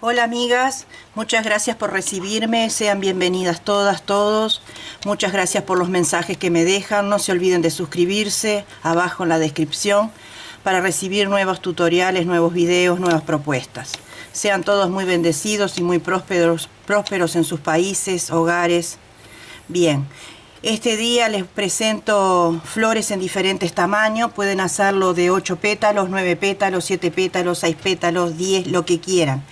Hola amigas, muchas gracias por recibirme, sean bienvenidas todas, todos. Muchas gracias por los mensajes que me dejan, no se olviden de suscribirse abajo en la descripción para recibir nuevos tutoriales, nuevos videos, nuevas propuestas. Sean todos muy bendecidos y muy prósperos en sus países, hogares. Bien, este día les presento flores en diferentes tamaños, pueden hacerlo de 8 pétalos, 9 pétalos, 7 pétalos, 6 pétalos, 10, lo que quieran.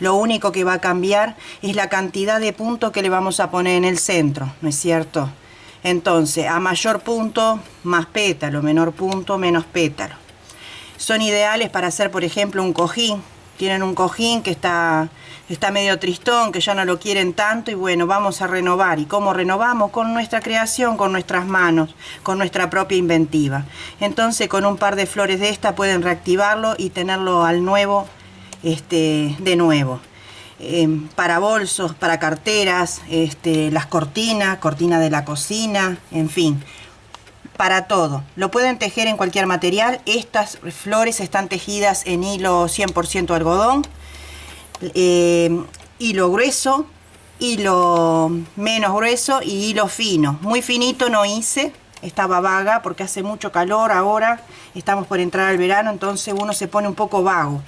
Lo único que va a cambiar es la cantidad de puntos que le vamos a poner en el centro, ¿no es cierto? Entonces, a mayor punto, más pétalo, menor punto, menos pétalo. Son ideales para hacer, por ejemplo, un cojín. Tienen un cojín que está medio tristón, que ya no lo quieren tanto, y bueno, vamos a renovar. ¿Y cómo renovamos? Con nuestra creación, con nuestras manos, con nuestra propia inventiva. Entonces, con un par de flores de esta pueden reactivarlo y tenerlo al nuevo, de nuevo. Para bolsos, para carteras, las cortinas de la cocina, en fin, para todo. Lo pueden tejer en cualquier material. Estas flores están tejidas en hilo 100% algodón, hilo grueso, hilo menos grueso y hilo fino. Muy finito no hice, estaba vaga porque hace mucho calor ahora, estamos por entrar al verano, entonces uno se pone un poco vago.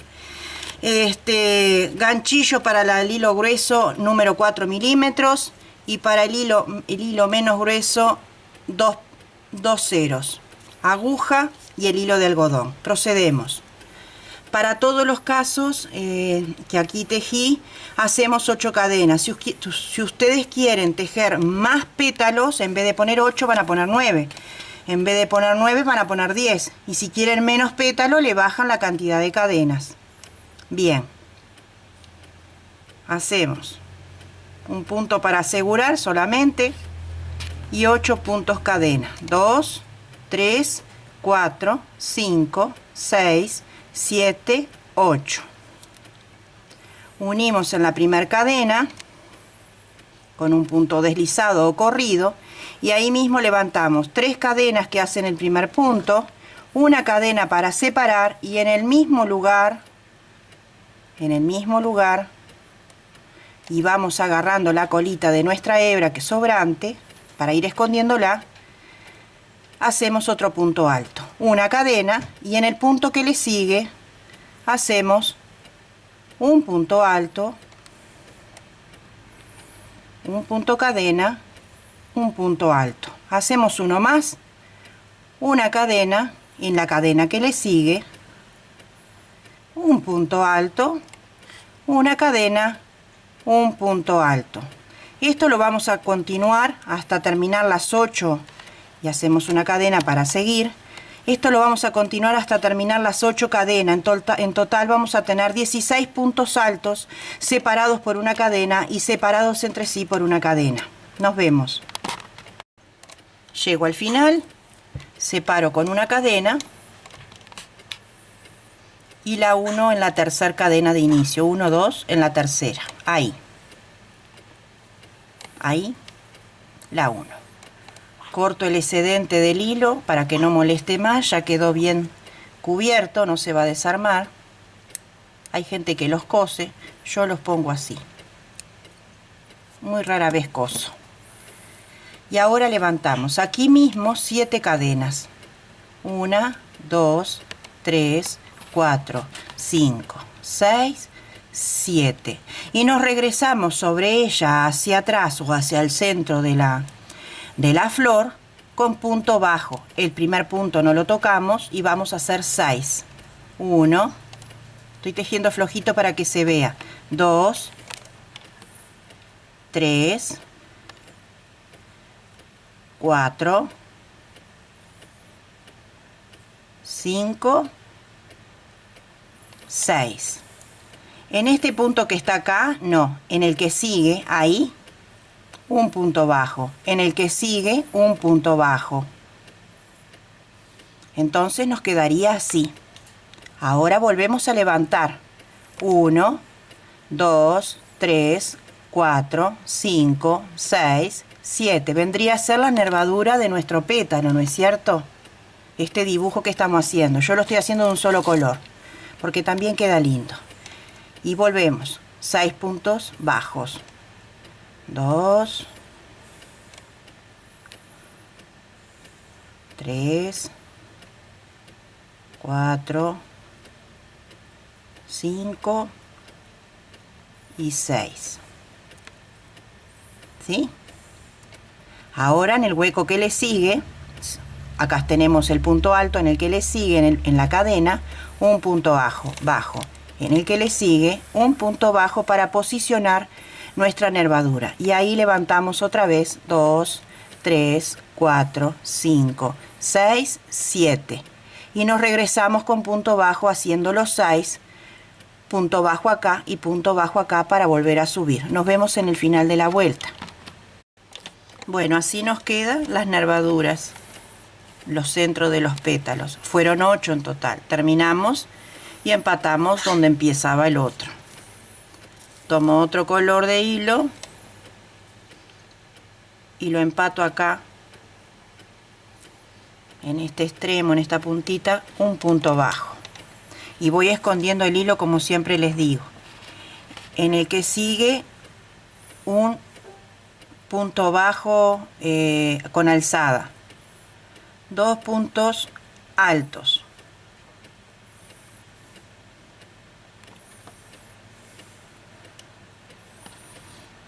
Ganchillo para el hilo grueso número 4 milímetros, y para el hilo menos grueso 2 ceros, aguja y el hilo de algodón. Procedemos. Para todos los casos que aquí tejí, hacemos 8 cadenas. Si ustedes quieren tejer más pétalos, en vez de poner 8 van a poner 9. En vez de poner 9 van a poner 10. Y si quieren menos pétalo, le bajan la cantidad de cadenas. Bien, hacemos un punto para asegurar solamente y 8 puntos cadena. 2, 3, 4, 5, 6, 7, 8. Unimos en la primera cadena con un punto deslizado o corrido, y ahí mismo levantamos 3 cadenas que hacen el primer punto, una cadena para separar, y en el mismo lugar, y vamos agarrando la colita de nuestra hebra que es sobrante para ir escondiéndola, hacemos otro punto alto, una cadena, y en el punto que le sigue hacemos un punto alto, un punto cadena, un punto alto. Hacemos uno más, una cadena, y en la cadena que le sigue un punto alto, una cadena, un punto alto. Esto lo vamos a continuar hasta terminar las 8, y hacemos una cadena para seguir. Esto lo vamos a continuar hasta terminar las 8 cadenas. En total vamos a tener 16 puntos altos separados por una cadena y separados entre sí por una cadena. Nos vemos. Llego al final, separo con una cadena y la uno en la tercera cadena de inicio. 1, 2 en la tercera. Ahí la 1. Corto el excedente del hilo para que no moleste más, ya quedó bien cubierto, no se va a desarmar. Hay gente que los cose, yo los pongo así, muy rara vez coso. Y ahora levantamos aquí mismo 7 cadenas. 1, 2, 3, 4, 5, 6, 7, y nos regresamos sobre ella hacia atrás o hacia el centro de la flor con punto bajo. El primer punto no lo tocamos y vamos a hacer 6. 1, estoy tejiendo flojito para que se vea. 2, 3, 4, 5, 6. En este punto que está acá, no, en el que sigue, ahí, un punto bajo, en el que sigue, un punto bajo. Entonces nos quedaría así. Ahora volvemos a levantar. 1, 2, 3, 4, 5, 6, 7. Vendría a ser la nervadura de nuestro pétalo, ¿no es cierto? Este dibujo que estamos haciendo. Yo lo estoy haciendo de un solo color, porque también queda lindo. Y volvemos. 6 puntos bajos. 2, 3, 4, 5 y 6. ¿Sí? Ahora en el hueco que le sigue, acá tenemos el punto alto, en el que le sigue en la cadena un punto bajo, en el que le sigue un punto bajo para posicionar nuestra nervadura, y ahí levantamos otra vez 2, 3, 4, 5, 6, 7 y nos regresamos con punto bajo haciendo los 6, punto bajo acá y punto bajo acá para volver a subir. Nos vemos en el final de la vuelta. Bueno, así nos quedan las nervaduras, los centros de los pétalos. Fueron 8 en total. Terminamos y empatamos donde empezaba el otro. Tomo otro color de hilo y lo empato acá, en este extremo, en esta puntita, un punto bajo. Y voy escondiendo el hilo como siempre les digo. En el que sigue un punto bajo con alzada. 2 puntos altos.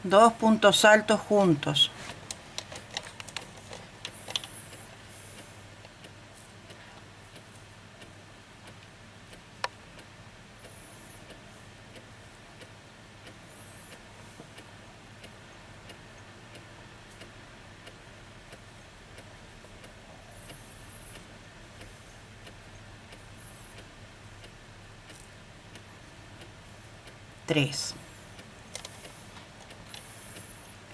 Dos puntos altos juntos. Tres.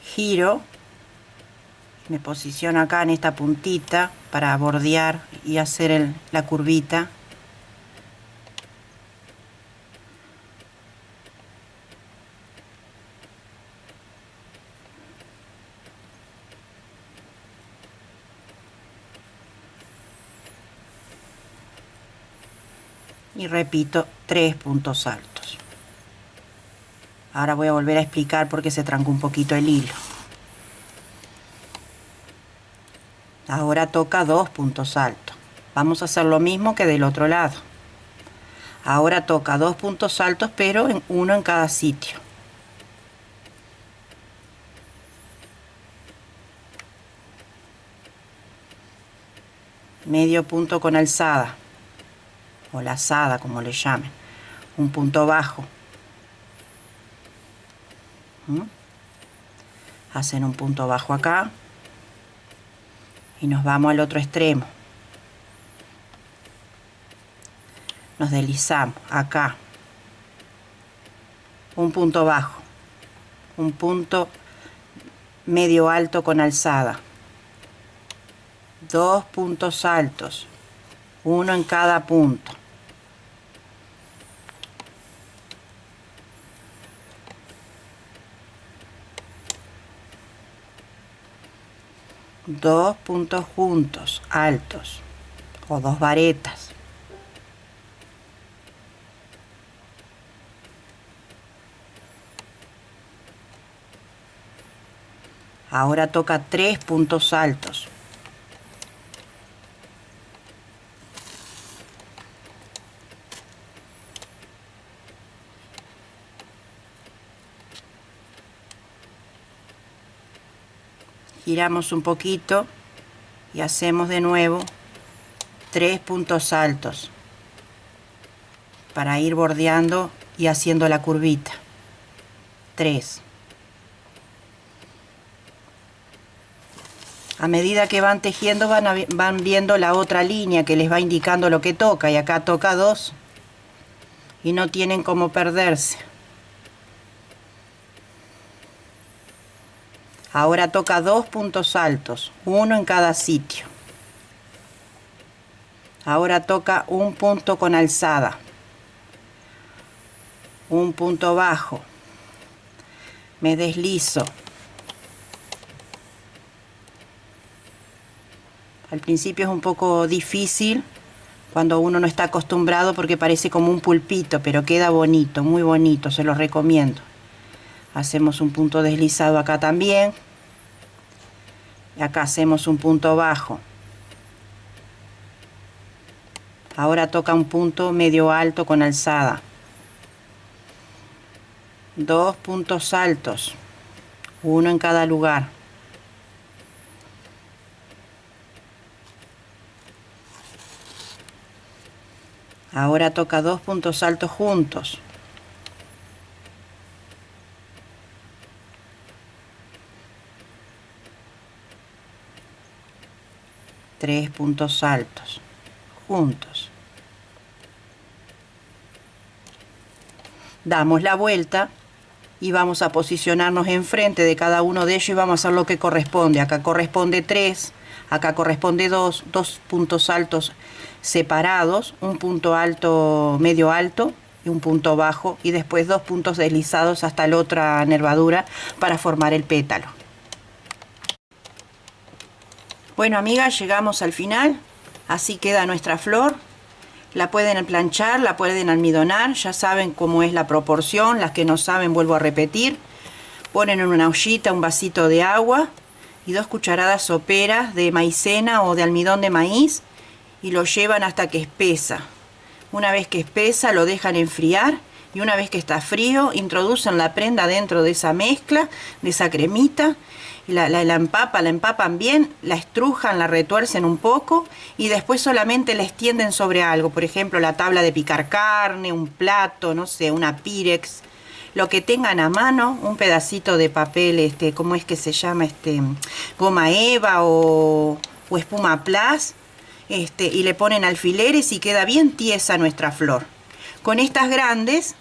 Giro, me posiciono acá en esta puntita para bordear y hacer la curvita. Y repito 3 puntos altos. Ahora voy a volver a explicar por qué se trancó un poquito el hilo. Ahora toca 2 puntos altos. Vamos a hacer lo mismo que del otro lado. Ahora toca 2 puntos altos, pero uno en cada sitio. Medio punto con alzada, o lazada como le llamen. Un punto bajo. Hacen un punto bajo acá y nos vamos al otro extremo. Nos deslizamos acá, un punto bajo, un punto medio alto con alzada, 2 puntos altos, uno en cada punto. Dos puntos juntos, altos, o 2 varetas. Ahora toca 3 puntos altos. Giramos un poquito y hacemos de nuevo 3 puntos altos para ir bordeando y haciendo la curvita. 3. A medida que van tejiendo van viendo la otra línea que les va indicando lo que toca, y acá toca 2 y no tienen cómo perderse. Ahora toca 2 puntos altos, uno en cada sitio. Ahora toca un punto con alzada, un punto bajo. Me deslizo. Al principio es un poco difícil cuando uno no está acostumbrado porque parece como un pulpito, pero queda bonito, muy bonito, se lo recomiendo. Hacemos un punto deslizado acá también. Y acá hacemos un punto bajo. Ahora toca un punto medio alto con alzada. 2 puntos altos, uno en cada lugar. Ahora toca 2 puntos altos juntos. Tres puntos altos juntos. Damos la vuelta y vamos a posicionarnos enfrente de cada uno de ellos y vamos a hacer lo que corresponde. Acá corresponde 3, acá corresponde 2 puntos altos separados, un punto alto, medio alto y un punto bajo, y después 2 puntos deslizados hasta la otra nervadura para formar el pétalo. Bueno, amigas, llegamos al final. Así queda nuestra flor. La pueden planchar, la pueden almidonar, ya saben cómo es la proporción. Las que no saben, vuelvo a repetir. Ponen en una ollita un vasito de agua y 2 cucharadas soperas de maicena o de almidón de maíz y lo llevan hasta que espesa. Una vez que espesa, lo dejan enfriar y una vez que está frío, introducen la prenda dentro de esa mezcla, de esa cremita. La empapan bien, la estrujan, la retuercen un poco y después solamente la extienden sobre algo. Por ejemplo, la tabla de picar carne, un plato, no sé, una pirex, lo que tengan a mano, un pedacito de papel, ¿cómo es que se llama? Goma eva o espuma plus, y le ponen alfileres y queda bien tiesa nuestra flor. Con estas grandes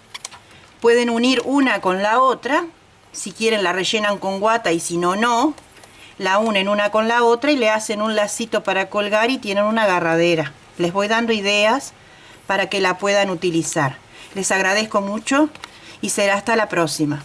pueden unir una con la otra. Si quieren la rellenan con guata y si no, no. La unen una con la otra y le hacen un lacito para colgar y tienen una agarradera. Les voy dando ideas para que la puedan utilizar. Les agradezco mucho y será hasta la próxima.